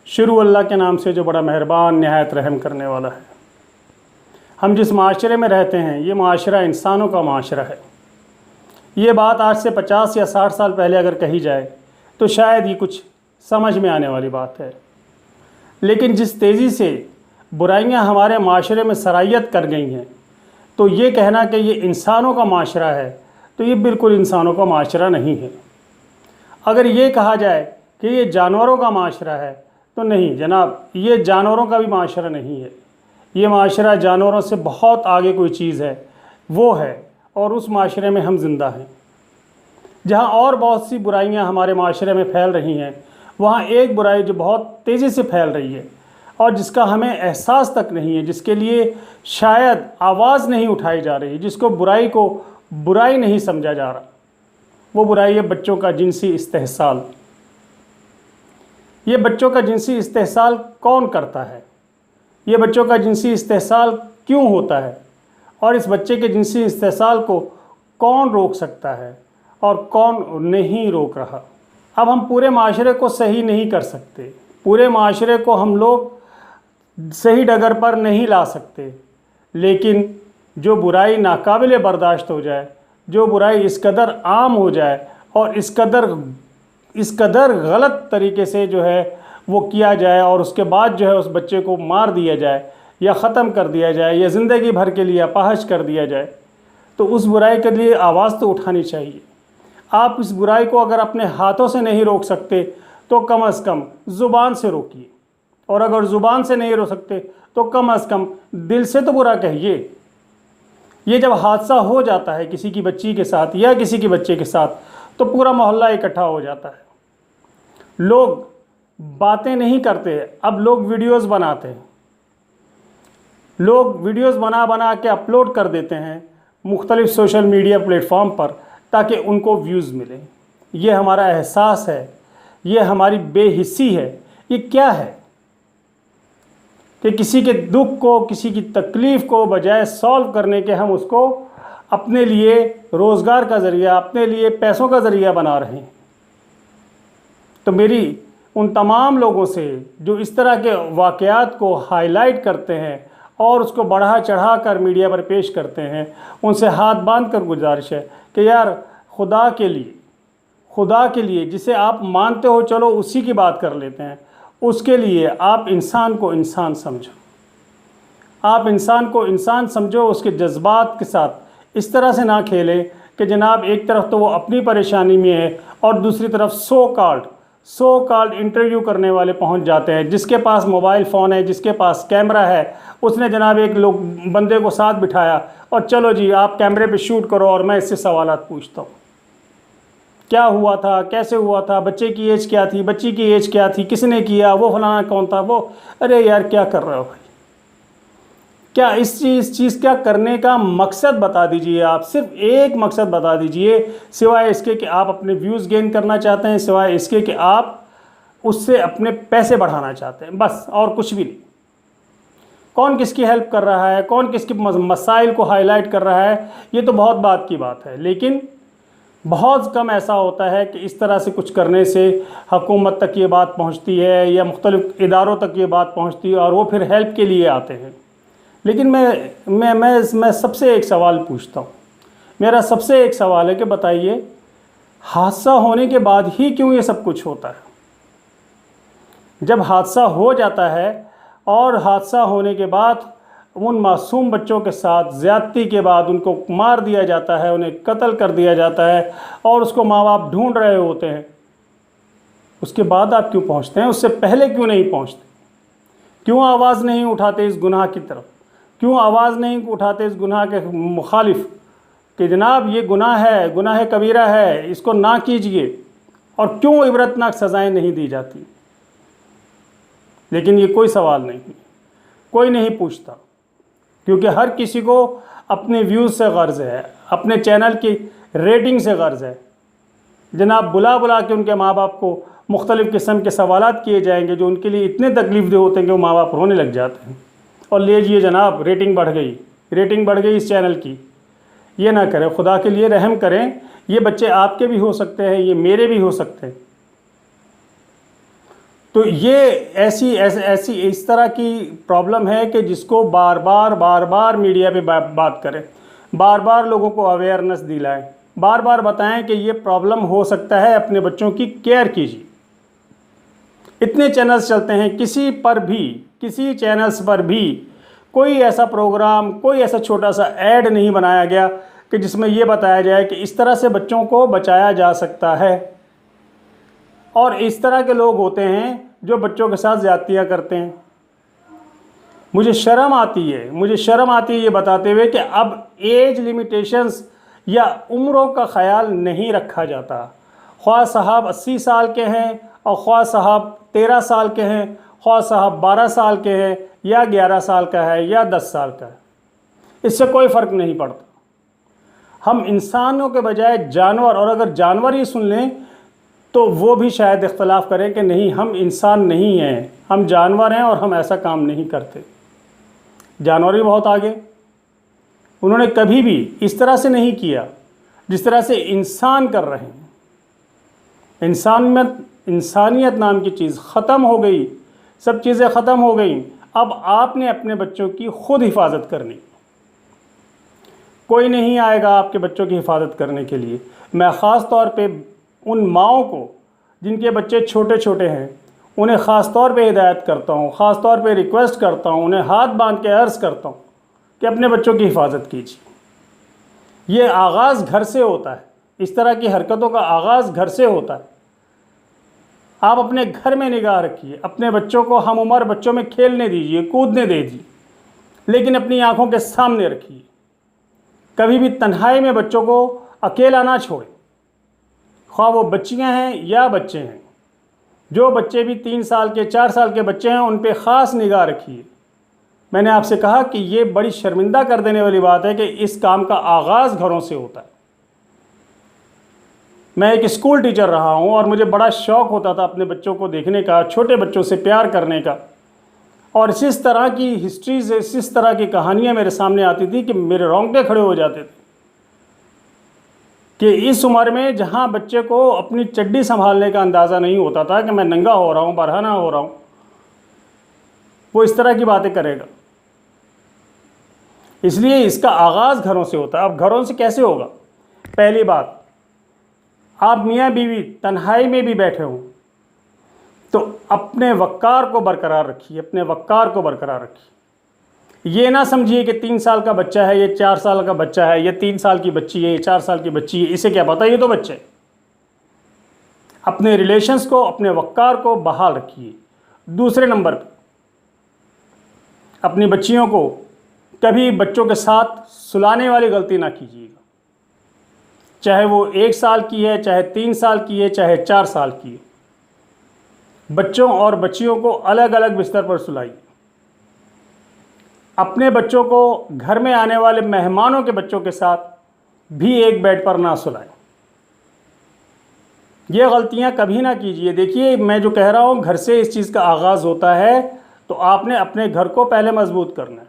शुरू अल्लाह के नाम से जो बड़ा मेहरबान नहायत रहम करने वाला है। हम जिस माशरे में रहते हैं ये माशरा इंसानों का माशरा है। ये बात आज से 50 या 60 साल पहले अगर कही जाए तो शायद ये कुछ समझ में आने वाली बात है, लेकिन जिस तेज़ी से बुराइयां हमारे माशरे में सरायत कर गई हैं, तो ये कहना कि ये इंसानों का माशरा है तो ये बिल्कुल इंसानों का माशरा नहीं है। अगर ये कहा जाए कि ये जानवरों का माशरा है तो नहीं जनाब, ये जानवरों का भी माशरा नहीं है। ये माशरा जानवरों से बहुत आगे कोई चीज़ है, वो है, और उस माशरे में हम जिंदा हैं। जहाँ और बहुत सी बुराइयाँ हमारे माशरे में फैल रही हैं, वहाँ एक बुराई जो बहुत तेज़ी से फैल रही है और जिसका हमें एहसास तक नहीं है, जिसके लिए शायद आवाज़ नहीं उठाई जा रही, जिसको बुराई को बुराई नहीं समझा जा रहा, वो बुराई है बच्चों का जिनसी इस्तेहसाल। ये बच्चों का जिनसी इस्तेहसाल कौन करता है? ये बच्चों का जिनसी इस्तेहसाल क्यों होता है? और इस बच्चे के जिनसी इस्तेहसाल को कौन रोक सकता है और कौन नहीं रोक रहा? अब हम पूरे माशरे को सही नहीं कर सकते, पूरे माशरे को हम लोग सही डगर पर नहीं ला सकते, लेकिन जो बुराई नाकाबिले बर्दाश्त हो जाए, जो बुराई इस कदर आम हो जाए और इस कदर गलत तरीके से जो है वो किया जाए और उसके बाद जो है उस बच्चे को मार दिया जाए या ख़त्म कर दिया जाए या ज़िंदगी भर के लिए अपाहज कर दिया जाए, तो उस बुराई के लिए आवाज़ तो उठानी चाहिए। आप इस बुराई को अगर अपने हाथों से नहीं रोक सकते तो कम से कम ज़ुबान से रोकिए, और अगर ज़ुबान से नहीं रोक सकते तो कम से कम दिल से तो बुरा कहिए। ये जब हादसा हो जाता है किसी की बच्ची के साथ या किसी के बच्चे के साथ, तो पूरा मोहल्ला इकट्ठा हो जाता है। लोग बातें नहीं करते, अब लोग वीडियोस बनाते हैं। लोग वीडियोस बना के अपलोड कर देते हैं मुख्तलिफ़ सोशल मीडिया प्लेटफॉर्म पर ताकि उनको व्यूज़ मिले। ये हमारा एहसास है, ये हमारी बेहिस्सी है। ये क्या है कि किसी के दुख को, किसी की तकलीफ़ को बजाय सॉल्व करने के हम उसको अपने लिए रोज़गार का ज़रिया, अपने लिए पैसों का ज़रिया बना रहे हैं। तो मेरी उन तमाम लोगों से जो इस तरह के वाक़यात को हाईलाइट करते हैं और उसको बढ़ा चढ़ा कर मीडिया पर पेश करते हैं, उनसे हाथ बांध कर गुजारिश है कि यार खुदा के लिए जिसे आप मानते हो, चलो उसी की बात कर लेते हैं, उसके लिए आप इंसान को इंसान समझो। आप इंसान को इंसान समझो, उसके जज्बात के साथ इस तरह से ना खेलें कि जनाब एक तरफ तो वो अपनी परेशानी में है और दूसरी तरफ सो कॉल्ड इंटरव्यू करने वाले पहुंच जाते हैं। जिसके पास मोबाइल फ़ोन है, जिसके पास कैमरा है, उसने जनाब एक लोग बंदे को साथ बिठाया और चलो जी आप कैमरे पे शूट करो और मैं इससे सवालात पूछता हूँ। क्या हुआ था, कैसे हुआ था, बच्चे की एज क्या थी, बच्ची की एज क्या थी, किसने किया, वो फलाना कौन था वो। अरे यार क्या कर रहे हो भाई? क्या इस चीज़ क्या करने का मकसद बता दीजिए। आप सिर्फ एक मकसद बता दीजिए, सिवाय इसके कि आप अपने व्यूज़ गेन करना चाहते हैं, सिवाय इसके कि आप उससे अपने पैसे बढ़ाना चाहते हैं, बस और कुछ भी नहीं। कौन किसकी हेल्प कर रहा है, कौन किसकी मसाइल को हाईलाइट कर रहा है, ये तो बहुत बात की बात है, लेकिन बहुत कम ऐसा होता है कि इस तरह से कुछ करने से हुकूमत तक ये बात पहुँचती है या मुख्तलिफ़ इदारों तक ये बात पहुँचती है और वो फिर हेल्प के लिए आते हैं। लेकिन मैं सबसे एक सवाल पूछता हूँ। मेरा सबसे एक सवाल है कि बताइए, हादसा होने के बाद ही क्यों ये सब कुछ होता है? जब हादसा हो जाता है और हादसा होने के बाद उन मासूम बच्चों के साथ ज़्यादती के बाद उनको मार दिया जाता है, उन्हें कत्ल कर दिया जाता है और उसको माँ बाप ढूंढ रहे होते हैं, उसके बाद आप क्यों पहुँचते हैं? उससे पहले क्यों नहीं पहुँचते? क्यों आवाज़ नहीं उठाते इस गुनाह की तरफ? क्यों आवाज़ नहीं उठाते इस गुनाह के मुखालिफ कि जनाब ये गुनाह है, गुनाह कबीरा है, इसको ना कीजिए? और क्यों इबरतनाक सज़ाएं नहीं दी जाती? लेकिन ये कोई सवाल नहीं, कोई नहीं पूछता, क्योंकि हर किसी को अपने व्यूज़ से गर्ज़ है, अपने चैनल की रेटिंग से गर्ज़ है। जनाब बुला के उनके माँ बाप को मुख्तलिफ़ किस्म के सवालात किए जाएंगे जो उनके लिए इतने तकलीफ़ होते हैं कि वो माँ बाप रोने लग जाते हैं। और लीजिए जनाब रेटिंग बढ़ गई इस चैनल की। ये ना करें, खुदा के लिए रहम करें। ये बच्चे आपके भी हो सकते हैं, ये मेरे भी हो सकते हैं। तो ये ऐसी इस तरह की प्रॉब्लम है कि जिसको बार बार मीडिया पे बात करें, बार बार लोगों को अवेयरनेस दिलाएं, बार बार बताएं कि ये प्रॉब्लम हो सकता है, अपने बच्चों की केयर कीजिए। इतने चैनल्स चलते हैं, किसी चैनल्स पर भी कोई ऐसा प्रोग्राम, कोई ऐसा छोटा सा ऐड नहीं बनाया गया कि जिसमें ये बताया जाए कि इस तरह से बच्चों को बचाया जा सकता है। और इस तरह के लोग होते हैं जो बच्चों के साथ ज़्यादतियाँ करते हैं। मुझे शर्म आती है ये बताते हुए कि अब एज लिमिटेशंस या उम्रों का ख्याल नहीं रखा जाता। ख्वाह साहब 80 साल के हैं और ख्वाह साहब 13 साल के हैं, ख्वाह साहब 12 साल के हैं या 11 साल का है या 10 साल का है, इससे कोई फ़र्क नहीं पड़ता। हम इंसानों के बजाय जानवर, और अगर जानवर ही सुन लें तो वो भी शायद इख्तलाफ करें कि नहीं, हम इंसान नहीं हैं, हम जानवर हैं और हम ऐसा काम नहीं करते। जानवर भी बहुत आगे, उन्होंने कभी भी इस तरह से नहीं किया जिस तरह से इंसान कर रहे हैं। इंसानियत नाम की चीज़ ख़त्म हो गई, सब चीज़ें ख़त्म हो गई। अब आपने अपने बच्चों की खुद हिफाजत करनी, कोई नहीं आएगा आपके बच्चों की हिफाजत करने के लिए। मैं ख़ास तौर पे उन माओं को जिनके बच्चे छोटे छोटे हैं, उन्हें ख़ास तौर पे हिदायत करता हूँ, ख़ास तौर पे रिक्वेस्ट करता हूँ, उन्हें हाथ बांध के अर्ज़ करता हूँ कि अपने बच्चों की हिफाजत कीजिए। ये आगाज़ घर से होता है, इस तरह की हरकतों का आगाज़ घर से होता है। आप अपने घर में निगाह रखिए, अपने बच्चों को हम उम्र बच्चों में खेलने दीजिए, कूदने दीजिए, लेकिन अपनी आंखों के सामने रखिए। कभी भी तन्हाई में बच्चों को अकेला ना छोड़ें, ख्वाह वो बच्चियां हैं या बच्चे हैं। जो बच्चे भी 3 साल के 4 साल के बच्चे हैं, उन पे ख़ास निगाह रखिए। मैंने आपसे कहा कि ये बड़ी शर्मिंदा कर देने वाली बात है कि इस काम का आगाज़ घरों से होता है। मैं एक स्कूल टीचर रहा हूँ और मुझे बड़ा शौक़ होता था अपने बच्चों को देखने का, छोटे बच्चों से प्यार करने का। और इस तरह की हिस्ट्रीज, इस तरह की कहानियाँ मेरे सामने आती थी कि मेरे रोंगटे खड़े हो जाते थे कि इस उम्र में जहाँ बच्चे को अपनी चड्डी संभालने का अंदाज़ा नहीं होता था कि मैं नंगा हो रहा हूँ, बरहना हो रहा हूँ, वो इस तरह की बातें करेगा। इसलिए इसका आगाज़ घरों से होता है। अब घरों से कैसे होगा? पहली बात, आप मियाँ बीवी तन्हाई में भी बैठे हों तो अपने वक़ार को बरकरार रखिए, अपने वक़ार को बरकरार रखिए। ये ना समझिए कि 3 साल का बच्चा है, ये 4 साल का बच्चा है, ये 3 साल की बच्ची है, ये 4 साल की बच्ची है, इसे क्या पता, ये तो बच्चे। अपने रिलेशंस को, अपने वक़ार को बहाल रखिए। दूसरे नंबर पर, अपनी बच्चियों को कभी बच्चों के साथ सुलाने वाली गलती ना कीजिएगा, चाहे वो 1 साल की है, चाहे 3 साल की है, चाहे 4 साल की है। बच्चों और बच्चियों को अलग अलग बिस्तर पर सुलाइए। अपने बच्चों को घर में आने वाले मेहमानों के बच्चों के साथ भी एक बेड पर ना सुलाएं। ये गलतियां कभी ना कीजिए। देखिए, मैं जो कह रहा हूँ, घर से इस चीज़ का आगाज़ होता है, तो आपने अपने घर को पहले मजबूत करना है।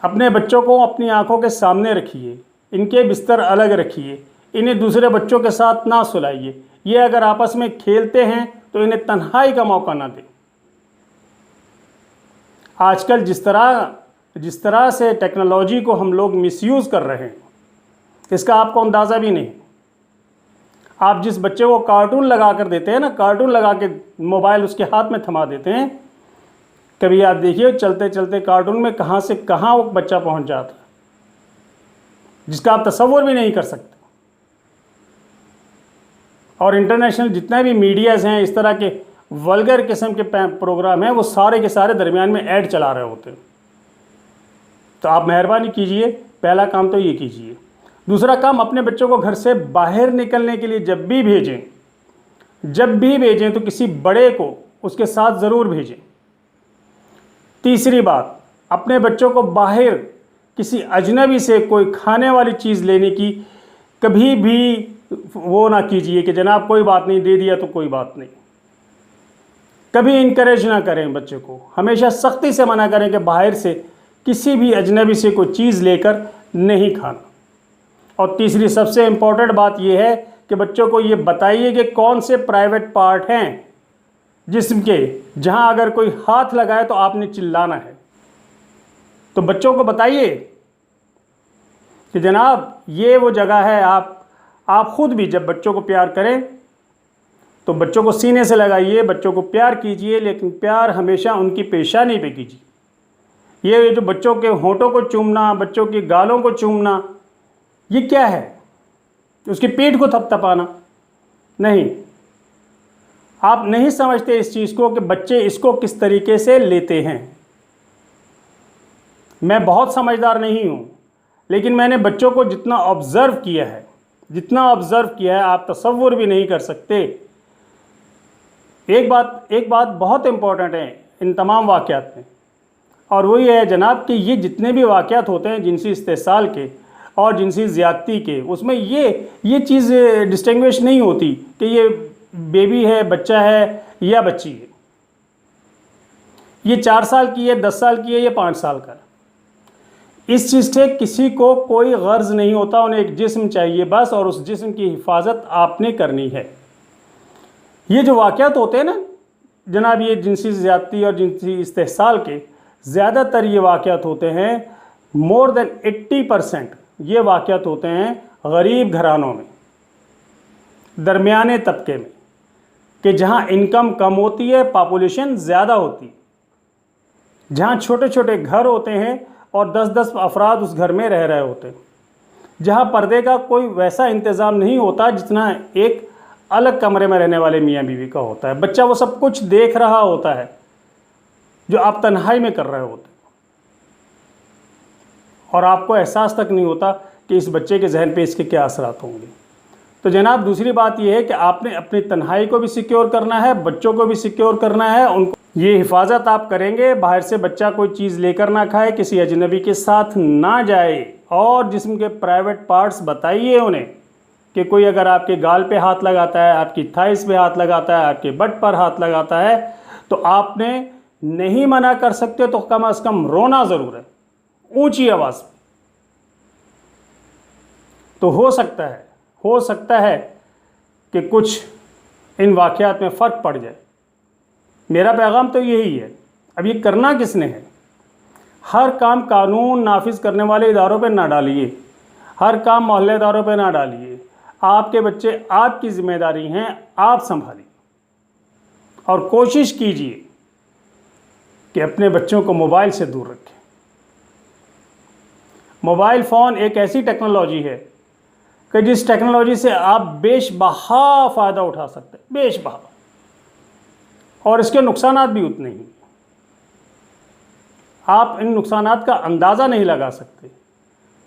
अपने बच्चों को अपनी आंखों के सामने रखिए, इनके बिस्तर अलग रखिए, इन्हें दूसरे बच्चों के साथ ना सुलाइए। ये अगर आपस में खेलते हैं तो इन्हें तन्हाई का मौका ना दें। आजकल जिस तरह से टेक्नोलॉजी को हम लोग मिसयूज़ कर रहे हैं, इसका आपको अंदाज़ा भी नहीं। आप जिस बच्चे को कार्टून लगा कर देते हैं ना, कार्टून लगा के मोबाइल उसके हाथ में थमा देते हैं, कभी आप देखिए चलते चलते कार्टून में कहाँ से कहाँ वो बच्चा पहुँच जाता है, जिसका आप तसव्वुर भी नहीं कर सकते। और इंटरनेशनल जितने भी मीडियाज़ हैं, इस तरह के वल्गर किस्म के प्रोग्राम हैं, वो सारे के सारे दरमियान में ऐड चला रहे होते हैं। तो आप मेहरबानी कीजिए, पहला काम तो ये कीजिए। दूसरा काम, अपने बच्चों को घर से बाहर निकलने के लिए जब भी भेजें तो किसी बड़े को उसके साथ ज़रूर भेजें। तीसरी बात, अपने बच्चों को बाहर किसी अजनबी से कोई खाने वाली चीज़ लेने की कभी भी वो ना कीजिए कि जनाब कोई बात नहीं, दे दिया तो कोई बात नहीं। कभी इनकरेज ना करें बच्चे को, हमेशा सख्ती से मना करें कि बाहर से किसी भी अजनबी से कोई चीज़ लेकर नहीं खाना। और तीसरी सबसे इम्पोर्टेंट बात यह है कि बच्चों को ये बताइए कि कौन से प्राइवेट पार्ट हैं जिस्म के जहाँ अगर कोई हाथ लगाए तो आपने चिल्लाना है। तो बच्चों को बताइए कि जनाब ये वो जगह है। आप ख़ुद भी जब बच्चों को प्यार करें तो बच्चों को सीने से लगाइए, बच्चों को प्यार कीजिए, लेकिन प्यार हमेशा उनकी पेशानी पे कीजिए। ये जो बच्चों के होंठों को चूमना, बच्चों की गालों को चूमना, ये क्या है? उसकी पीठ को थपथपाना नहीं। आप नहीं समझते इस चीज़ को कि बच्चे इसको किस तरीके से लेते हैं। मैं बहुत समझदार नहीं हूँ, लेकिन मैंने बच्चों को जितना ऑब्ज़र्व किया है आप तसव्वुर भी नहीं कर सकते। एक बात बहुत इम्पॉर्टेंट है इन तमाम वाक़यात में, और वही है जनाब कि ये जितने भी वाक़यात होते हैं जिनसी इस्तेसाल के और जिनसी ज़्यादती के, उसमें ये चीज़ डिस्टिंग्विश नहीं होती कि ये बेबी है, बच्चा है या बच्ची है, ये 4 साल की है, 10 साल की है या 5 साल का। इस चीज़ से किसी को कोई गर्ज नहीं होता। उन्हें एक जिस्म चाहिए बस, और उस जिस्म की हिफाजत आपने करनी है। ये जो वाक़यात होते हैं ना जनाब, ये जिनसी ज़्यादती और जिनसी इस्तेहसाल के ज़्यादातर ये वाक़यात होते हैं, मोर देन 80% ये वाक़यात होते हैं गरीब घरानों में, दरमियाने तबके में, कि जहाँ इनकम कम होती है, पॉपुलेशन ज़्यादा होती है, जहाँ छोटे छोटे घर होते हैं और 10-10 अफराद उस घर में रह रहे होते हैं, जहाँ पर्दे का कोई वैसा इंतज़ाम नहीं होता जितना एक अलग कमरे में रहने वाले मियाँ बीवी का होता है। बच्चा वो सब कुछ देख रहा होता है जो आप तन्हाई में कर रहे होते हैं, और आपको एहसास तक नहीं होता कि इस बच्चे के जहन पे इसके क्या असरात होंगे। तो जनाब दूसरी बात यह है कि आपने अपनी तन्हाई को भी सिक्योर करना है, बच्चों को भी सिक्योर करना है। उनको ये हिफाजत आप करेंगे, बाहर से बच्चा कोई चीज़ लेकर ना खाए, किसी अजनबी के साथ ना जाए, और जिस्म के प्राइवेट पार्ट्स बताइए उन्हें कि कोई अगर आपके गाल पे हाथ लगाता है, आपकी थाइस पे हाथ लगाता है, आपके बट पर हाथ लगाता है, तो आपने नहीं मना कर सकते तो कम अज़ कम रोना ज़रूर है, ऊंची आवाज़ में। तो हो सकता है कि कुछ इन वाक़यात में फ़र्क पड़ जाए। मेरा पैगाम तो यही है। अब ये करना किसने है? हर काम कानून नाफिज करने वाले इदारों पे ना डालिए, हर काम मोहल्लेदारों पे ना डालिए। आपके बच्चे आपकी ज़िम्मेदारी हैं, आप संभालिए, और कोशिश कीजिए कि अपने बच्चों को मोबाइल से दूर रखें। मोबाइल फ़ोन एक ऐसी टेक्नोलॉजी है कि जिस टेक्नोलॉजी से आप बेशबहा फ़ायदा उठा सकते हैं, बेशबहा, और इसके नुकसानात भी उतने ही। आप इन नुकसानात का अंदाज़ा नहीं लगा सकते।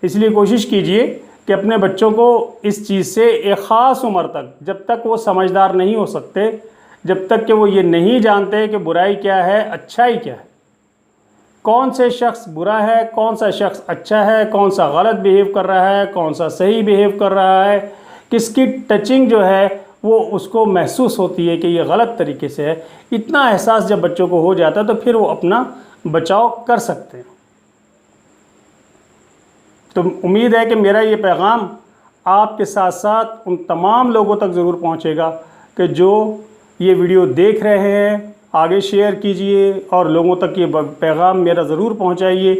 इसलिए कोशिश कीजिए कि अपने बच्चों को इस चीज़ से एक ख़ास उम्र तक, जब तक वो समझदार नहीं हो सकते, जब तक कि वो ये नहीं जानते कि बुराई क्या है, अच्छाई क्या है, कौन से शख्स बुरा है, कौन सा शख्स अच्छा है, कौन सा गलत बिहेव कर रहा है, कौन सा सही बिहेव कर रहा है, किसकी टचिंग जो है वो उसको महसूस होती है कि ये गलत तरीके से है। इतना एहसास जब बच्चों को हो जाता है तो फिर वो अपना बचाव कर सकते हैं। तो उम्मीद है कि मेरा ये पैगाम आपके साथ साथ उन तमाम लोगों तक ज़रूर पहुंचेगा कि जो ये वीडियो देख रहे हैं। आगे शेयर कीजिए और लोगों तक ये पैगाम मेरा ज़रूर पहुंचाइए